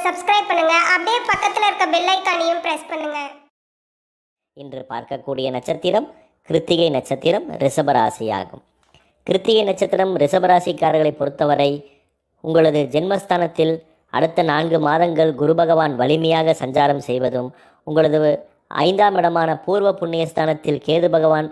Subscribe பண்ணுங்க. அப்படியே பக்கத்துல இருக்க பெல் ஐகானையும் பிரஸ் பண்ணுங்க. இன்று பார்க்கக்கூடிய நட்சத்திரம் கிருத்திகை நட்சத்திரம், ரிஷபராசியாகும். கிருத்திகை நட்சத்திரம் ரிஷபராசிக்காரர்களை பொறுத்தவரை உங்களது ஜென்மஸ்தானத்தில் அடுத்த 4 மாதங்கள் குரு பகவான் வலிமையாக சஞ்சாரம் செய்வதும், உங்களது 5ஆம் இடமான பூர்வ புண்ணியஸ்தானத்தில் கேது பகவான்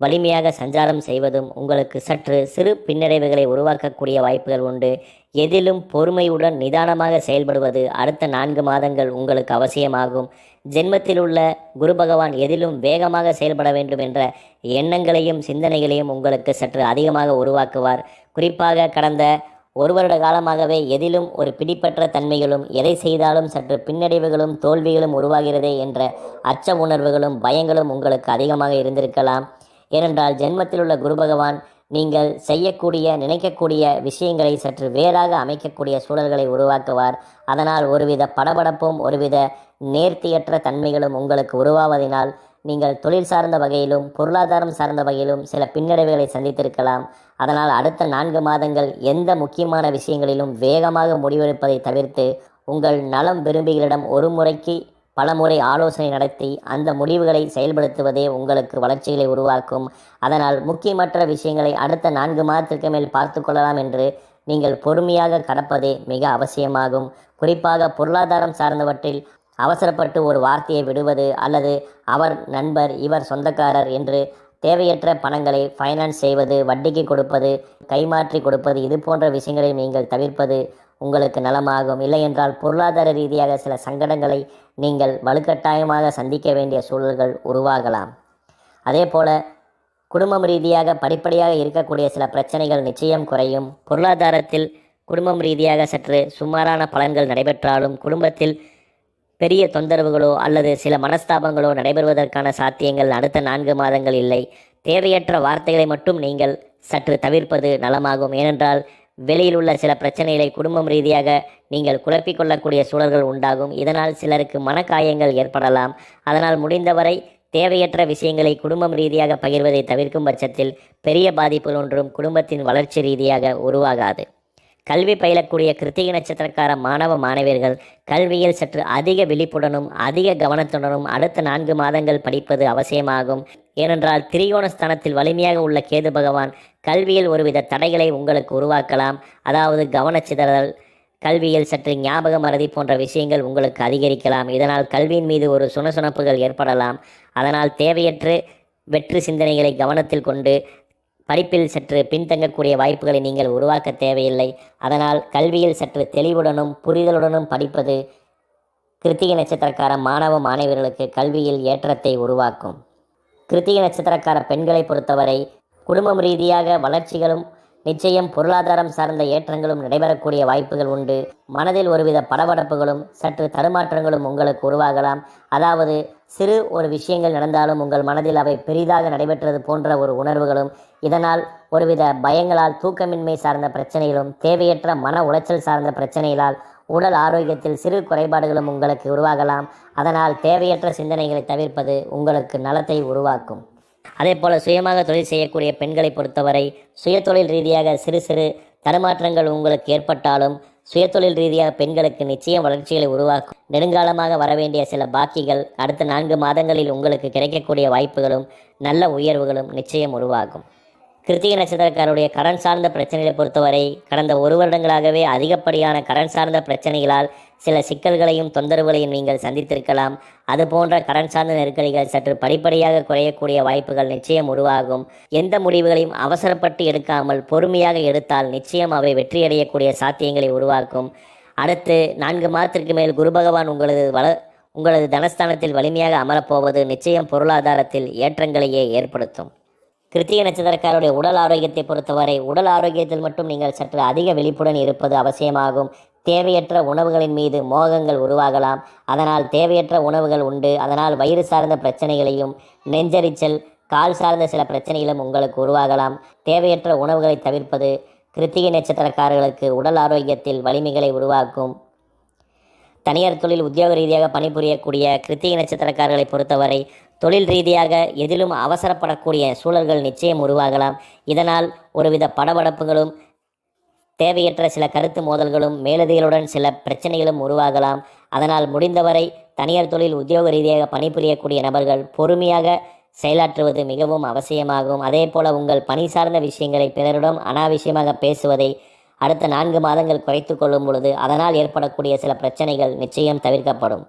வலிமையாக சஞ்சாரம் செய்வதும் உங்களுக்கு சற்று சிறு பின்னடைவுகளை உருவாக்கக்கூடிய வாய்ப்புகள் உண்டு. எதிலும் பொறுமையுடன் நிதானமாக செயல்படுவது அடுத்த 4 மாதங்கள் உங்களுக்கு அவசியமாகும். ஜென்மத்தில் உள்ள குரு பகவான் எதிலும் வேகமாக செயல்பட வேண்டும் என்ற எண்ணங்களையும் சிந்தனைகளையும் உங்களுக்கு சற்று அதிகமாக உருவாக்குவார். குறிப்பாக கடந்த 1 வருட காலமாகவே எதிலும் ஒரு பிடிப்பற்ற தன்மைகளும், எதை செய்தாலும் சற்று பின்னடைவுகளும் தோல்விகளும் உருவாகிறதே என்ற அச்ச உணர்வுகளும் பயங்களும் உங்களுக்கு அதிகமாக இருந்திருக்கலாம். ஏனென்றால் ஜென்மத்தில் உள்ள குரு பகவான் நீங்கள் செய்யக்கூடிய நினைக்கக்கூடிய விஷயங்களை சற்று வேறாக அமைக்கக்கூடிய சூழல்களை உருவாக்குவார். அதனால் ஒருவித படபடப்பும் ஒருவித நேர்த்தியற்ற தன்மைகளும் உங்களுக்கு உருவாவதினால் நீங்கள் தொழில் சார்ந்த வகையிலும் பொருளாதாரம் சார்ந்த வகையிலும் சில பின்னடைவுகளை சந்தித்திருக்கலாம். அதனால் அடுத்த 4 மாதங்கள் எந்த முக்கியமான விஷயங்களிலும் வேகமாக முடிவெடுப்பதை தவிர்த்து உங்கள் நலம் விரும்பிகளிடம் ஒரு முறைக்கு பல முறை ஆலோசனை நடத்தி அந்த முடிவுகளை செயல்படுத்துவதே உங்களுக்கு வளர்ச்சிகளை உருவாக்கும். அதனால் முக்கியமற்ற விஷயங்களை அடுத்த 4 மாதத்திற்கு மேல் பார்த்து கொள்ளலாம் என்று நீங்கள் பொறுமையாக கடப்பதே மிக அவசியமாகும். குறிப்பாக பொருளாதாரம் சார்ந்தவற்றில் அவசரப்பட்டு ஒரு வார்த்தையை விடுவது அல்லது அவர் நண்பர் இவர் சொந்தக்காரர் என்று தேவையற்ற பணங்களை ஃபைனான்ஸ் செய்வது, வட்டிக்கு கொடுப்பது, கைமாற்றி கொடுப்பது, இது போன்ற விஷயங்களை நீங்கள் தவிர்ப்பது உங்களுக்கு நலமாகும். இல்லையென்றால் பொருளாதார ரீதியாக சில சங்கடங்களை நீங்கள் வலுக்கட்டாயமாக சந்திக்க வேண்டிய சூழல்கள் உருவாகலாம். அதே போல குடும்பம் ரீதியாக படிப்படியாக இருக்கக்கூடிய சில பிரச்சனைகள் நிச்சயம் குறையும். பொருளாதாரத்தில் குடும்பம் ரீதியாக சற்று சுமாரான பலன்கள் நடைபெற்றாலும் குடும்பத்தில் பெரிய தொந்தரவுகளோ அல்லது சில மனஸ்தாபங்களோ நடைபெறுவதற்கான சாத்தியங்கள் அடுத்த 4 மாதங்கள் இல்லை. தேவையற்ற வார்த்தைகளை மட்டும் நீங்கள் சற்று தவிர்ப்பது நலமாகும். ஏனென்றால் வெளியில் உள்ள சில பிரச்சனைகளை குடும்பம் ரீதியாக நீங்கள் குழப்பிக்கொள்ளக்கூடிய சூழல்கள் உண்டாகும். இதனால் சிலருக்கு மனக்காயங்கள் ஏற்படலாம். அதனால் முடிந்தவரை தேவையற்ற விஷயங்களை குடும்பம் ரீதியாக பகிர்வதை தவிர்க்கும் பட்சத்தில் பெரிய பாதிப்புகள் ஒன்றும் குடும்பத்தின் வளர்ச்சி ரீதியாக உருவாகாது. கல்வி பயிலக்கூடிய கிருத்திகை நட்சத்திரக்கார மாணவ மாணவியர்கள் கல்வியில் சற்று அதிக விழிப்புடனும் அதிக கவனத்துடனும் அடுத்த 4 மாதங்கள் படிப்பது அவசியமாகும். ஏனென்றால் திரிகோணஸ்தானத்தில் வலிமையாக உள்ள கேது பகவான் கல்வியில் ஒருவித தடைகளை உங்களுக்கு உருவாக்கலாம். அதாவது கவனச்சிதறல், கல்வியில் சற்று ஞாபக மறதி போன்ற விஷயங்கள் உங்களுக்கு அதிகரிக்கலாம். இதனால் கல்வியின் மீது ஒரு சுணசுணப்புகள் ஏற்படலாம். அதனால் தேவையற்ற வெற்று சிந்தனைகளை கவனத்தில் கொண்டு படிப்பில் சற்று பின்தங்கக்கூடிய வாய்ப்புகளை நீங்கள் உருவாக்க தேவையில்லை. அதனால் கல்வியில் சற்று தெளிவுடனும் புரிதலுடனும் படிப்பது கிருத்திகை நட்சத்திரக்கார மாணவ மாணவியர்களுக்கு கல்வியில் ஏற்றத்தை உருவாக்கும். கிருத்திகை நட்சத்திரக்கார பெண்களை பொறுத்தவரை குடும்பம் ரீதியாக வளர்ச்சிகளும் நிச்சயம் பொருளாதாரம் சார்ந்த ஏற்றங்களும் நடைபெறக்கூடிய வாய்ப்புகள் உண்டு. மனதில் ஒருவித படபடப்புகளும் சற்று தடுமாற்றங்களும் உங்களுக்கு உருவாகலாம். அதாவது சிறு ஒரு விஷயங்கள் நடந்தாலும் உங்கள் மனதில் அவை பெரிதாக நடைபெற்றது போன்ற ஒரு உணர்வுகளும், இதனால் ஒருவித பயங்களால் தூக்கமின்மை சார்ந்த பிரச்சனைகளும், தேவையற்ற மன உளைச்சல் சார்ந்த பிரச்சனைகளால் உடல் ஆரோக்கியத்தில் சிறு குறைபாடுகளும் உங்களுக்கு உருவாகலாம். அதனால் தேவையற்ற சிந்தனைகளை தவிர்ப்பது உங்களுக்கு நலத்தை உருவாக்கும். அதே போல் சுயமாக தொழில் செய்யக்கூடிய பெண்களை பொறுத்தவரை சுயதொழில் ரீதியாக சிறு சிறு தடுமாற்றங்கள் உங்களுக்கு ஏற்பட்டாலும் சுயதொழில் ரீதியாக பெண்களுக்கு நிச்சயம் வளர்ச்சிகளை உருவாக்கும். நெடுங்காலமாக வரவேண்டிய சில பாக்கிகள் அடுத்த 4 மாதங்களில் உங்களுக்கு கிடைக்கக்கூடிய வாய்ப்புகளும் நல்ல உயர்வுகளும் நிச்சயம் உருவாகும். கிருத்திகை நட்சத்திரக்காரருடைய கடன் சார்ந்த பிரச்சனைகளை பொறுத்தவரை கடந்த 1 வருடங்களாகவே அதிகப்படியான கடன் சார்ந்த பிரச்சனைகளால் சில சிக்கல்களையும் தொந்தரவுகளையும் நீங்கள் சந்தித்திருக்கலாம். அதுபோன்ற கடன் சார்ந்த நெருக்கடிகள் சற்று படிப்படியாக குறையக்கூடிய வாய்ப்புகள் நிச்சயம் உருவாகும். எந்த முடிவுகளையும் அவசரப்பட்டு எடுக்காமல் பொறுமையாக எடுத்தால் நிச்சயம் அவை வெற்றியடையக்கூடிய சாத்தியங்களை உருவாக்கும். அடுத்து 4 மாதத்திற்கு மேல் குரு பகவான் உங்களது தனஸ்தானத்தில் வலிமையாக அமரப்போவது நிச்சயம் பொருளாதாரத்தில் ஏற்றங்களையே ஏற்படுத்தும். கிருத்திகை நட்சத்திரக்காரருடைய உடல் ஆரோக்கியத்தை பொறுத்தவரை உடல் ஆரோக்கியத்தில் மட்டும் நீங்கள் சற்று அதிக விழிப்புடன் இருப்பது அவசியமாகும். தேவையற்ற உணவுகளின் மீது மோகங்கள் உருவாகலாம். அதனால் தேவையற்ற உணவுகள் உண்டு. அதனால் வயிறு சார்ந்த பிரச்சனைகளையும் நெஞ்சரிச்சல், கால் சார்ந்த சில பிரச்சனைகளும் உங்களுக்கு உருவாகலாம். தேவையற்ற உணவுகளை தவிர்ப்பது கிருத்திகை நட்சத்திரக்காரர்களுக்கு உடல் ஆரோக்கியத்தில் வலிமைகளை உருவாக்கும். தனியார் தொழில் உத்தியோக ரீதியாக பணிபுரியக்கூடிய கிருத்திகை நட்சத்திரக்காரர்களை பொறுத்தவரை தொழில் ரீதியாக எதிலும் அவசரப்படக்கூடிய சூழல்கள் நிச்சயம் உருவாகலாம். இதனால் ஒருவித படபடப்புகளும் தேவையற்ற சில கருத்து மோதல்களும் மேலதிகளுடன் சில பிரச்சனைகளும் உருவாகலாம். அதனால் முடிந்தவரை தனியார் தொழில் உத்தியோக ரீதியாக பணிபுரியக்கூடிய நபர்கள் பொறுமையாக செயலாற்றுவது மிகவும் அவசியமாகும். அதேபோல உங்கள் பணி சார்ந்த விஷயங்களை பிறரிடம் அனாவசியமாக பேசுவதை அடுத்த 4 மாதங்கள் குறைத்து கொள்ளும் பொழுது அதனால் ஏற்படக்கூடிய சில பிரச்சனைகள் நிச்சயம் தவிர்க்கப்படும்.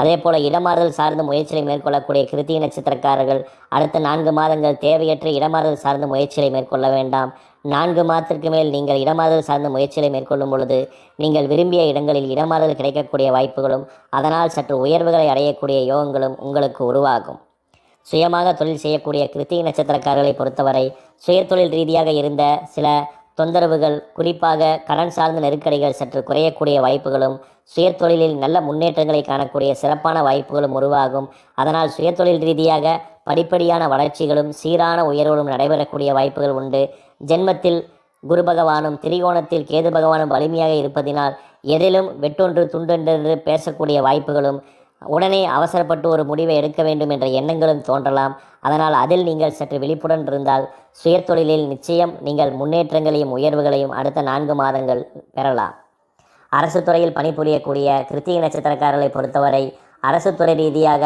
அதேபோல இடமாறுதல் சார்ந்த முயற்சிகளை மேற்கொள்ளக்கூடிய கிருத்திகை நட்சத்திரக்காரர்கள் அடுத்த 4 மாதங்கள் தேவையற்ற இடமாறுதல் சார்ந்த முயற்சிகளை மேற்கொள்ள வேண்டாம். 4 மாதத்திற்கு மேல் நீங்கள் இடமாறுதல் சார்ந்த முயற்சிகளை மேற்கொள்ளும் பொழுது நீங்கள் விரும்பிய இடங்களில் இடமாறுதல் கிடைக்கக்கூடிய வாய்ப்புகளும் அதனால் சற்று உயர்வுகளை அடையக்கூடிய யோகங்களும் உங்களுக்கு உருவாகும். சுயமாக தொழில் செய்யக்கூடிய கிருத்திகை நட்சத்திரக்காரர்களை பொறுத்தவரை சுயதொழில் ரீதியாக இருந்த சில தொந்தரவுகள், குறிப்பாக கடன் சார்ந்த நெருக்கடிகள் சற்று குறையக்கூடிய வாய்ப்புகளும் சுயதொழிலில் நல்ல முன்னேற்றங்களை காணக்கூடிய சிறப்பான வாய்ப்புகளும் உருவாகும். அதனால் சுயதொழில் ரீதியாக படிப்படியான வளர்ச்சிகளும் சீரான உயர்வுகளும் நடைபெறக்கூடிய வாய்ப்புகள் உண்டு. ஜென்மத்தில் குரு பகவானும் திரிகோணத்தில் கேது பகவானும் வலிமையாக இருப்பதினால் எதிலும் வெட்டொன்று துண்டென்று பேசக்கூடிய வாய்ப்புகளும் உடனே அவசரப்பட்டு ஒரு முடிவை எடுக்க வேண்டும் என்ற எண்ணங்களும் தோன்றலாம். அதனால் அதில் நீங்கள் சற்று விழிப்புடன் இருந்தால் சுயதொழிலில் நிச்சயம் நீங்கள் முன்னேற்றங்களையும் உயர்வுகளையும் அடுத்த 4 மாதங்கள் பெறலாம். அரசு துறையில் பணிபுரியக்கூடிய கிருத்திகை நட்சத்திரக்காரர்களை பொறுத்தவரை அரசு துறை ரீதியாக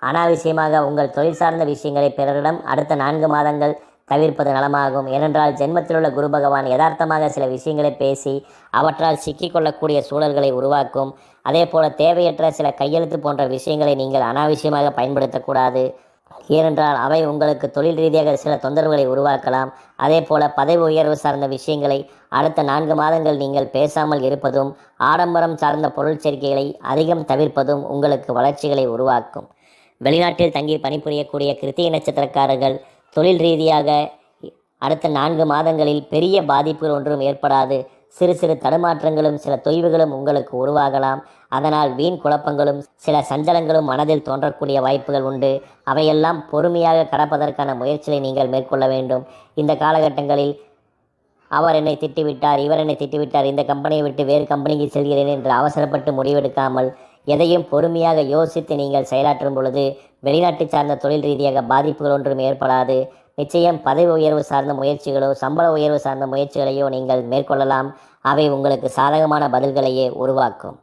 அனாவசியமாக உங்கள் தொழில் சார்ந்த விஷயங்களை பிறரிடம் அடுத்த 4 மாதங்கள் தவிர்ப்பது நலமாகும். ஏனென்றால் ஜென்மத்திலுள்ள குரு பகவான் யதார்த்தமாக சில விஷயங்களை பேசி அவற்றால் சிக்கிக்கொள்ளக்கூடிய சூழல்களை உருவாக்கும். அதே போல தேவையற்ற சில கையெழுத்து போன்ற விஷயங்களை நீங்கள் அனாவசியமாக பயன்படுத்தக்கூடாது. ஏனென்றால் அவை உங்களுக்கு தொழில் ரீதியாக சில தொந்தரவுகளை உருவாக்கலாம். அதே போல பதவி உயர்வு சார்ந்த விஷயங்களை அடுத்த 4 மாதங்கள் நீங்கள் பேசாமல் இருப்பதும் ஆடம்பரம் சார்ந்த பொருள் சேர்க்கைகளை அதிகம் தவிர்ப்பதும் உங்களுக்கு வளர்ச்சிகளை உருவாக்கும். வெளிநாட்டில் தங்கி பணிபுரியக்கூடிய கிருத்திகை நட்சத்திரக்காரர்கள் தொழில் ரீதியாக அடுத்த 4 மாதங்களில் பெரிய பாதிப்புகள் ஒன்றும் ஏற்படாது. சிறு சிறு தடுமாற்றங்களும் சில தொய்வுகளும் உங்களுக்கு உருவாகலாம். அதனால் வீண் குழப்பங்களும் சில சஞ்சலங்களும் மனதில் தோன்றக்கூடிய வாய்ப்புகள் உண்டு. அவையெல்லாம் பொறுமையாக கடப்பதற்கான முயற்சியை நீங்கள் மேற்கொள்ள வேண்டும். இந்த காலகட்டங்களில் அவர் என்னை திட்டிவிட்டார், இவர் என்னை திட்டிவிட்டார், இந்த கம்பெனியை விட்டு வேறு கம்பெனிக்கு செல்கிறேன் என்று அவசரப்பட்டு முடிவெடுக்காமல் எதையும் பொறுமையாக யோசித்து நீங்கள் செயலாற்றும் பொழுது வெளிநாட்டு சார்ந்த தொழில் ரீதியாக பாதிப்புகள் ஒன்றும் ஏற்படாது. நிச்சயம் பதவி உயர்வு சார்ந்த முயற்சிகளோ சம்பள உயர்வு சார்ந்த முயற்சிகளையோ நீங்கள் மேற்கொள்ளலாம். அவை உங்களுக்கு சாதகமான பதில்களையே உருவாக்கும்.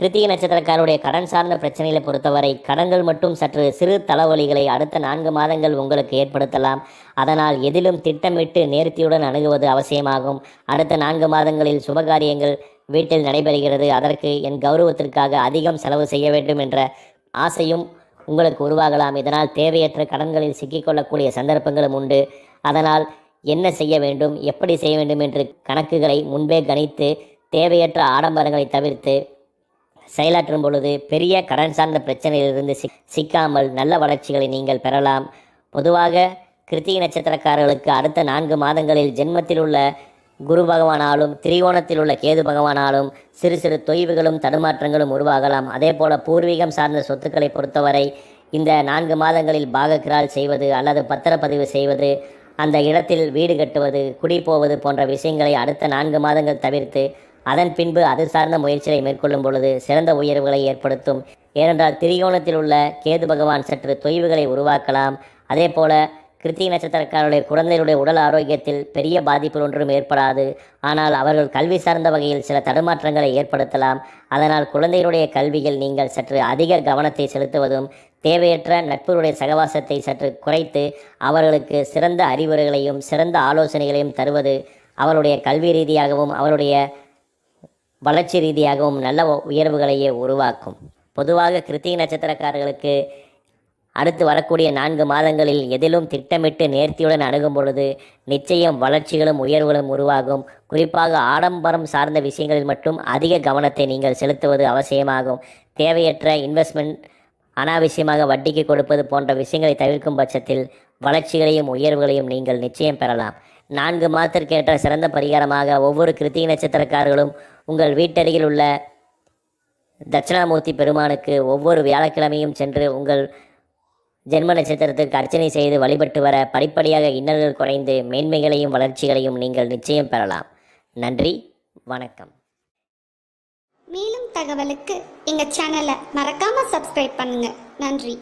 கிருத்திகை நட்சத்திரக்காரருடைய கடன் சார்ந்த பிரச்சனைகளை பொறுத்தவரை கடன்கள் மட்டும் சற்று சிறு தலைவலிகளை அடுத்த 4 மாதங்கள் உங்களுக்கு ஏற்படுத்தலாம். அதனால் எதிலும் திட்டமிட்டு நேர்த்தியுடன் அணுகுவது அவசியமாகும். அடுத்த 4 மாதங்களில் சுபகாரியங்கள் வீட்டில் நடைபெறுகிறது. அதற்கு என் கௌரவத்திற்காக அதிகம் செலவு செய்ய வேண்டும் என்ற ஆசையும் உங்களுக்கு உருவாகலாம். இதனால் தேவையற்ற கடன்களில் சிக்கிக்கொள்ளக்கூடிய சந்தர்ப்பங்களும் உண்டு. அதனால் என்ன செய்ய வேண்டும், எப்படி செய்ய வேண்டும் என்று கணக்குகளை முன்பே கணித்து தேவையற்ற ஆடம்பரங்களை தவிர்த்து செயலாற்றும் பொழுது பெரிய கடன் சார்ந்த பிரச்சனையிலிருந்து சிக்காமல் நல்ல வளர்ச்சிகளை நீங்கள் பெறலாம். பொதுவாக கிருத்திகை நட்சத்திரக்காரர்களுக்கு அடுத்த 4 மாதங்களில் ஜென்மத்தில் உள்ள குரு பகவானாலும் திரிகோணத்தில் உள்ள கேது பகவானாலும் சிறு சிறு தொய்வுகளும் தடுமாற்றங்களும் உருவாகலாம். அதே போல பூர்வீகம் சார்ந்த சொத்துக்களை பொறுத்தவரை இந்த 4 மாதங்களில் பாகக்கிரால் செய்வது அல்லது பத்திரப்பதிவு செய்வது, அந்த இடத்தில் வீடு கட்டுவது, குடி போவது போன்ற விஷயங்களை அடுத்த 4 மாதங்கள் தவிர்த்து அதன் பின்பு அது சார்ந்த முயற்சிகளை மேற்கொள்ளும் பொழுது சிறந்த உயர்வுகளை ஏற்படுத்தும். ஏனென்றால் திரிகோணத்தில் உள்ள கேது பகவான் சற்று தொய்வுகளை உருவாக்கலாம். அதே போல கிருத்திகை நட்சத்திரக்காரருடைய குழந்தைகளுடைய உடல் ஆரோக்கியத்தில் பெரிய பாதிப்பு ஒன்றும் ஏற்படாது. ஆனால் அவர்கள் கல்வி சார்ந்த வகையில் சில தடுமாற்றங்களை ஏற்படுத்தலாம். அதனால் குழந்தைகளுடைய கல்வியில் நீங்கள் சற்று அதிக கவனத்தை செலுத்துவதும் தேவையற்ற நட்புடைய சகவாசத்தை சற்று குறைத்து அவர்களுக்கு சிறந்த அறிவுரைகளையும் சிறந்த ஆலோசனைகளையும் தருவது அவருடைய கல்வி ரீதியாகவும் அவருடைய வளர்ச்சி ரீதியாகவும் நல்ல உயர்வுகளையே உருவாக்கும். பொதுவாக கிருத்திகை நட்சத்திரக்காரர்களுக்கு அடுத்து வரக்கூடிய 4 மாதங்களில் எதிலும் திட்டமிட்டு நேர்த்தியுடன் அணுகும் பொழுது நிச்சயம் வளர்ச்சிகளும் உயர்வுகளும் உருவாகும். குறிப்பாக ஆடம்பரம் சார்ந்த விஷயங்களில் மட்டும் அதிக கவனத்தை நீங்கள் செலுத்துவது அவசியமாகும். தேவையற்ற இன்வெஸ்ட்மெண்ட், அனாவசியமாக வட்டிக்கு கொடுப்பது போன்ற விஷயங்களை தவிர்க்கும் பட்சத்தில் வளர்ச்சிகளையும் உயர்வுகளையும் நீங்கள் நிச்சயம் பெறலாம். 4 மாதத்திற்கேற்ற சிறந்த பரிகாரமாக ஒவ்வொரு கிருத்திகை நட்சத்திரக்காரர்களும் உங்கள் வீட்டருகில் உள்ள தட்சிணாமூர்த்தி பெருமானுக்கு ஒவ்வொரு வியாழக்கிழமையும் சென்று உங்கள் ஜென்ம நட்சத்திரத்திற்கு அர்ச்சனை செய்து வழிபட்டு வர படிப்படியாக இன்னல்கள் குறைந்து மேன்மைகளையும் வளர்ச்சிகளையும் நீங்கள் நிச்சயம் பெறலாம். நன்றி, வணக்கம். மேலும் தகவலுக்கு எங்கள் சேனலை மறக்காமல் சப்ஸ்கிரைப் பண்ணுங்கள். நன்றி.